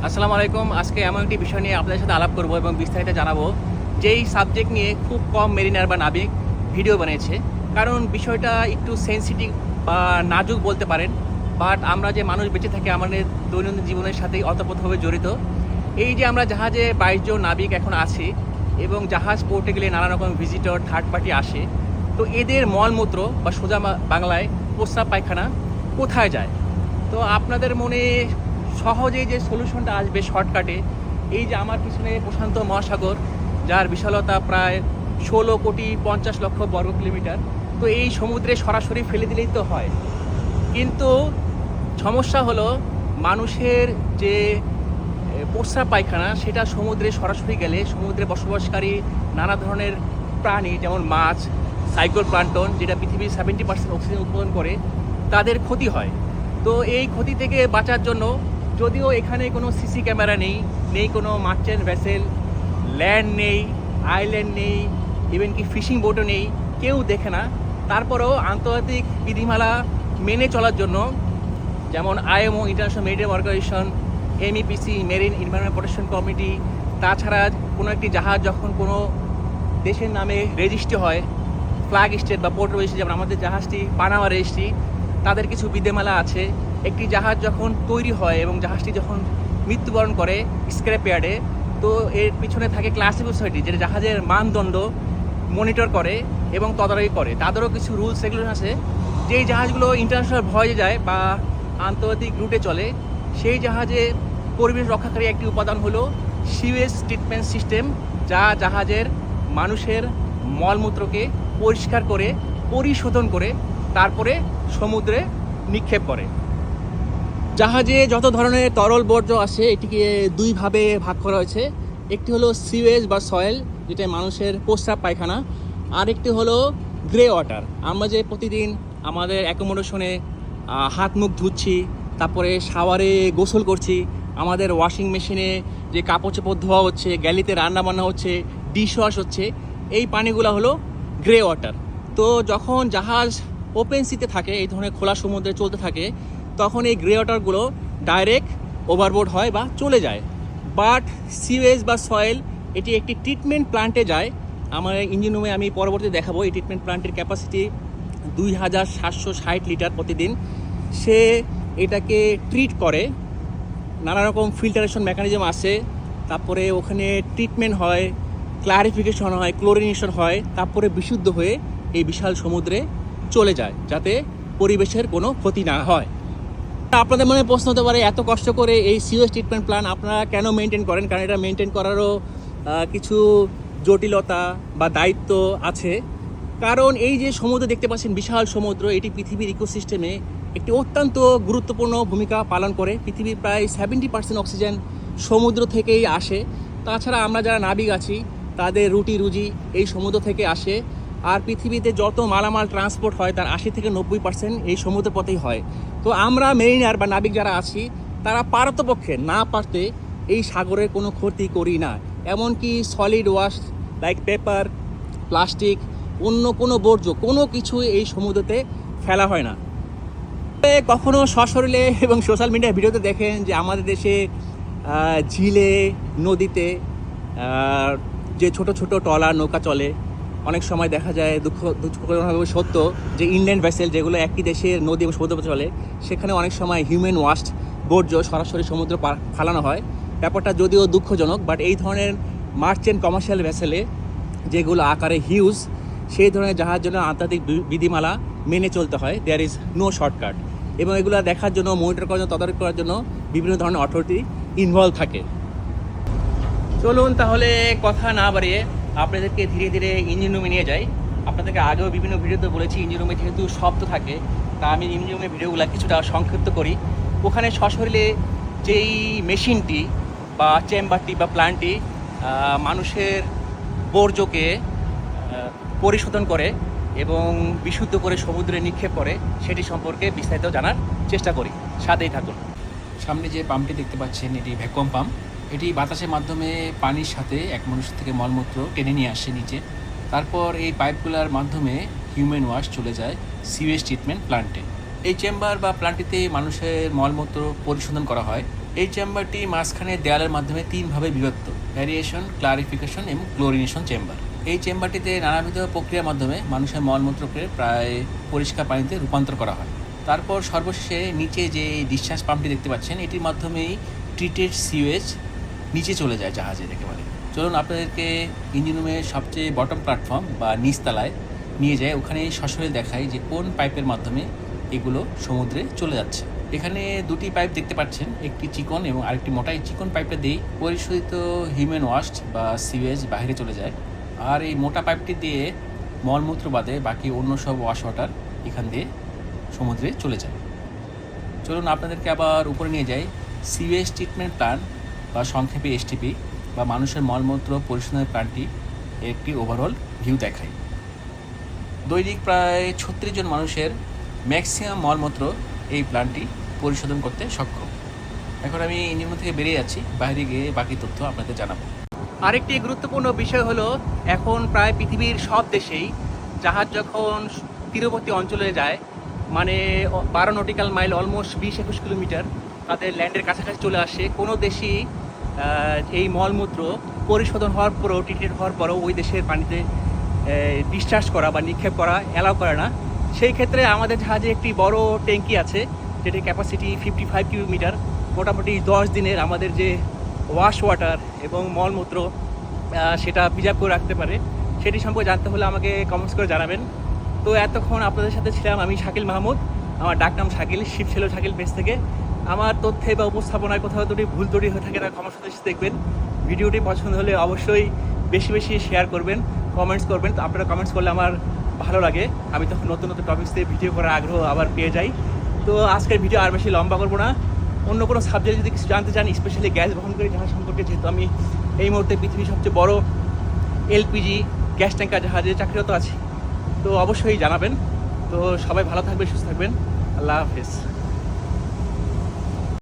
আসসালামু আলাইকুম। আজকে এমন একটি বিষয় নিয়ে আপনাদের সাথে আলাপ করব এবং বিস্তারিত জানাবো, যেই সাবজেক্ট নিয়ে খুব কম মেরিনার বা নাবিক ভিডিও বানিয়েছে। কারণ বিষয়টা একটু সেনসিটিভ বা নাজুক বলতে পারেন। বাট আমরা যে মানুষ বেঁচে থাকি আমাদের দৈনন্দিন জীবনের সাথেই ওতপ্রোতভাবে জড়িত। এই যে আমরা জাহাজে 22 জন নাবিক এখন আছি এবং জাহাজ পোর্টে গেলে নানা রকম ভিজিটর থার্ড পার্টি আসে, তো এদের মলমূত্র বা সোজা বাংলায় প্রস্রাব পায়খানা কোথায় যায়? তো আপনাদের মনে সহজেই যে সলিউশনটা আসবে শর্টকাটে, এই যে আমার পিছনে প্রশান্ত মহাসাগর, যার বিশালতা প্রায় 16,50,00,000 বর্গ কিলোমিটার, তো এই সমুদ্রে সরাসরি ফেলে দিলেই তো হয়। কিন্তু সমস্যা হলো, মানুষের যে প্রস্রাব পায়খানা সেটা সমুদ্রে সরাসরি গেলে সমুদ্রে বসবাসকারী নানা ধরনের প্রাণী, যেমন মাছ, সাইক্লোন প্লান্টন, যেটা পৃথিবীর 70% অক্সিজেন উৎপাদন করে, তাদের ক্ষতি হয়। তো এই ক্ষতি থেকে বাঁচার জন্য, যদিও এখানে কোনো সিসি ক্যামেরা নেই, নেই কোনো মার্চেন্ট ভেসেল, ল্যান্ড নেই, আইল্যান্ড নেই, ইভেন কি ফিশিং বোটও নেই, কেউ দেখে না, তারপরেও আন্তর্জাতিক বিধিমালা মেনে চলার জন্য, যেমন IMO, international maritime organization, MEPC, marine environment protection committee, তাছাড়া কোনো একটি জাহাজ যখন কোনো দেশের নামে রেজিস্ট্রি হয়, ফ্ল্যাগ স্টেট বা পোর্ট রেজিস্ট্রি, যেমন আমাদের জাহাজটি পানামা রেজিস্ট্রি, তাদের কিছু বিধিমালা আছে। একটি জাহাজ যখন তৈরি হয় এবং জাহাজটি যখন মৃত্যুবরণ করে স্ক্র্যাপ ইয়ার্ডে, তো এর পিছনে থাকে ক্লাসিফিক সোসাইটি, যেটা জাহাজের মানদণ্ড মনিটর করে এবং তদারকি করে। তাদেরও কিছু রুলস রেগুলেশন আছে। যেই জাহাজগুলো ইন্টারন্যাশনাল ভয়েজে যায় বা আন্তর্জাতিক রুটে চলে, সেই জাহাজে পরিবেশ রক্ষাকারী একটি উপাদান হলো সিওয়েজ ট্রিটমেন্ট সিস্টেম, যা জাহাজের মানুষের মলমূত্রকে পরিষ্কার করে পরিশোধন করে তারপরে সমুদ্রে নিক্ষেপ করে। জাহাজে যত ধরনের তরল বর্জ্য আছে এটিকে দুইভাবে ভাগ করা হয়েছে। একটি হলো সিওয়েজ বা সয়েল, যেটা মানুষের প্রস্রাব পায়খানা, আর একটি হলো গ্রে ওয়াটার। আমরা যে প্রতিদিন আমাদের অ্যাকোমোডেশনে হাত মুখ ধুচ্ছি, তারপরে শাওয়ারে গোসল করছি, আমাদের ওয়াশিং মেশিনে যে কাপড় চোপড় ধোয়া হচ্ছে, গ্যালিতে রান্না বান্না হচ্ছে, ডিশ ওয়াশ হচ্ছে, এই পানিগুলো হলো গ্রে ওয়াটার। তো যখন জাহাজ ওপেন সিতে থাকে, এই ধরনের খোলা সমুদ্রে চলতে থাকে, তখন এই গ্রে ওয়াটারগুলো ডাইরেক্ট ওভারবোর্ড হয় বা চলে যায়। বাট সিওয়েজ বা সয়েল, এটি একটি ট্রিটমেন্ট প্ল্যান্টে যায়। আমার ইঞ্জিন রুমে আমি পরবর্তীতে দেখাবো। এই ট্রিটমেন্ট প্ল্যান্টের ক্যাপাসিটি 2,760 লিটার প্রতিদিন। সে এটাকে ট্রিট করে, নানা রকম ফিল্টারেশন মেকানিজম আছে, তারপরে ওখানে ট্রিটমেন্ট হয়, ক্লারিফিকেশন হয়, ক্লোরিনেশন হয়, তারপরে বিশুদ্ধ হয়ে এই বিশাল সমুদ্রে চলে যায়, যাতে পরিবেশের কোনো ক্ষতি না হয়। আপনাদের মনে প্রশ্ন হতে পারে, এত কষ্ট করে এই সিওয়েজ ট্রিটমেন্ট প্ল্যান্ট আপনারা কেন মেনটেন করেন? কারণ এটা মেনটেন করারও কিছু জটিলতা বা দায়িত্ব আছে। কারণ এই যে সমুদ্র দেখতে পাচ্ছেন, বিশাল সমুদ্র, এটি পৃথিবীর ইকোসিস্টেমে একটি অত্যন্ত গুরুত্বপূর্ণ ভূমিকা পালন করে। পৃথিবীর প্রায় 70% অক্সিজেন সমুদ্র থেকেই আসে। তাছাড়া আমরা যারা নাবিক আছি, তাদের রুটি রুজি এই সমুদ্র থেকে আসে। আর পৃথিবীতে যত মালামাল ট্রান্সপোর্ট হয় তার 80 থেকে 90% এই সমুদ্র পথেই হয়। তো আমরা মেরিনার বা নাবিক যারা আছি, তারা পারতপক্ষে না পারতে এই সাগরের কোনো ক্ষতি করি না। এমনকি solid waste like paper, plastic, অন্য কোনো বর্জ্য কোনো কিছু এই সমুদ্রতে ফেলা হয় না। কখনো সশরীরে এবং সোশ্যাল মিডিয়ার ভিডিওতে দেখেন যে আমাদের দেশে ঝিলে, নদীতে যে ছোট ছোট ট্রলার নৌকা চলে, অনেক সময় দেখা যায় দুঃখজনকভাবে সত্য যে ইনল্যান্ড ভেসেল, যেগুলো একই দেশের নদী এবং সমুদ্র চলে, সেখানে অনেক সময় হিউম্যান ওয়াস্ট বর্জ্য সরাসরি সমুদ্র ফালানো হয়। ব্যাপারটা যদিও দুঃখজনক, বাট এই ধরনের মার্চেন্ট কমার্শিয়াল ভেসেলে, যেগুলো আকারে হিউজ, সেই ধরনের জাহাজ জন্য আন্তর্জাতিক বিধিমালা মেনে চলতে হয়। There is no shortcut. এবং এগুলো দেখার জন্য, মনিটর করার জন্য, তদারকি করার জন্য বিভিন্ন ধরনের অথরিটি ইনভলভ থাকে। চলুন তাহলে কথা না বাড়িয়ে আপনাদেরকে ধীরে ধীরে ইঞ্জিন রুমে নিয়ে যাই। আপনাদেরকে আগেও বিভিন্ন ভিডিওতে বলেছি, ইঞ্জিন রুমে যেহেতু শব্দ থাকে, তা আমি ইঞ্জিন রুমের ভিডিওগুলো কিছুটা সংক্ষিপ্ত করি। ওখানে সশরীরে যেই মেশিনটি বা চেম্বারটি বা প্ল্যান্টটি মানুষের বর্জ্যকে পরিশোধন করে এবং বিশুদ্ধ করে সমুদ্রে নিক্ষেপ করে, সেটি সম্পর্কে বিস্তারিত জানার চেষ্টা করি। সাথেই থাকুন। সামনে যে পাম্পটি দেখতে পাচ্ছেন, এটি ভ্যাকুয়াম পাম্প। এটি বাতাসের মাধ্যমে পানির সাথে এক মানুষের থেকে মলমূত্র টেনে নিয়ে আসে নিচে। তারপর এই পাইপগুলোর মাধ্যমে হিউম্যান ওয়াশ চলে যায় সিওয়েজ ট্রিটমেন্ট প্ল্যান্টে। এই চেম্বার বা প্ল্যান্টটিতে মানুষের মলমূত্র পরিশোধন করা হয় এই চেম্বারটি মাঝখানে দেয়ালের মাধ্যমে তিনভাবে বিভক্ত: ভ্যারিয়েশন, ক্লারিফিকেশন এবং ক্লোরিনেশন চেম্বার। এই চেম্বারটিতে নানাবিধ প্রক্রিয়ার মাধ্যমে মানুষের মলমূত্রকে প্রায় পরিষ্কার পানিতে রূপান্তর করা হয়। তারপর সর্বশেষে নিচে যে ডিসচার্জ পাম্পটি দেখতে পাচ্ছেন, এটির মাধ্যমেই ট্রিটেড সিওয়েজ নিচে চলে যায় জাহাজের একেবারে। চলুন আপনাদেরকে ইঞ্জিন রুমের সবচেয়ে বটম প্ল্যাটফর্ম বা নিচতলায় নিয়ে যায়, ওখানে সশরীরে দেখাই যে কোন পাইপের মাধ্যমে এগুলো সমুদ্রে চলে যাচ্ছে। এখানে দুটি পাইপ দেখতে পাচ্ছেন, একটি চিকন এবং আরেকটি মোটা। এই চিকন পাইপটা দিয়েই পরিশোধিত হিউম্যান ওয়াস্ট বা সিওয়েজ বাইরে চলে যায়, আর এই মোটা পাইপটি দিয়ে মলমূত্র বাদে বাকি অন্য সব ওয়াশ ওয়াটার এখান দিয়ে সমুদ্রে চলে যায়। চলুন আপনাদেরকে আবার উপরে নিয়ে যাই, সিওয়েজ ট্রিটমেন্ট প্ল্যান্ট বা সংক্ষেপে এসটিপি বা মানুষের মলমূত্র পরিশোধনের প্ল্যান্টটি একটি ওভারঅল ভিউ দেখাই। দৈনিক প্রায় 36 জন মানুষের ম্যাক্সিমাম মলমূত্র এই প্ল্যান্টটি পরিশোধন করতে সক্ষম। এখন আমি ইঞ্জিন রুম থেকে বেরিয়ে যাচ্ছি, বাইরে গিয়ে বাকি তথ্য আপনাদের জানাবো। আরেকটি গুরুত্বপূর্ণ বিষয় হলো, এখন প্রায় পৃথিবীর সব দেশেই জাহাজ যখন তীরবর্তী অঞ্চলে যায়, মানে 12 নটিক্যাল মাইল, অলমোস্ট 20-21 কিলোমিটার তাদের ল্যান্ডের কাছাকাছি চলে আসে, কোনো দেশই এই মলমূত্র পরিশোধন হওয়ার পরও, ট্রিটেড হওয়ার পরও ওই দেশের পানিতে ডিসচার্জ করা বা নিক্ষেপ করা অ্যালাউ করে না। সেই ক্ষেত্রে আমাদের জাহাজে একটি বড় ট্যাঙ্কি আছে, যেটির ক্যাপাসিটি 55 কিলোমিটার। মোটামুটি 10 দিনের আমাদের যে ওয়াশ ওয়াটার এবং মলমূত্র সেটা প্রিজার্ভ করে রাখতে পারে। সেটি সম্পর্কে জানতে হলে আমাকে কমেন্টস করে জানাবেন। তো এতক্ষণ আপনাদের সাথে ছিলাম আমি শাকিল মাহমুদ, আমার ডাকনাম শাকিল, শিব ছিল শাকিল পেজ থেকে। আমার তথ্যে বা উপস্থাপনায় কোথাও দুটি ভুল ত্রুটি হয়ে থাকে না, ক্ষমার সাথে দেখবেন। ভিডিওটি পছন্দ হলে অবশ্যই বেশি বেশি শেয়ার করবেন, কমেন্টস করবেন। তো আপনারা কমেন্টস করলে আমার ভালো লাগে, আমি তখন নতুন নতুন টপিক্স দিয়ে ভিডিও করার আগ্রহ আবার পেয়ে যাই। তো আজকের ভিডিও আর বেশি লম্বা করবো না। অন্য কোনো সাবজেক্ট যদি কিছু জানতে চান, স্পেশালি গ্যাস বহনকারী জাহাজ সম্পর্কে, যেহেতু আমি এই মুহূর্তে পৃথিবীর সবচেয়ে বড় এলপিজি গ্যাস ট্যাঙ্কার জাহাজে চাকরিরত আছি, তো অবশ্যই জানাবেন। তো সবাই ভালো থাকবেন, সুস্থ থাকবেন। আল্লাহ হাফেজ।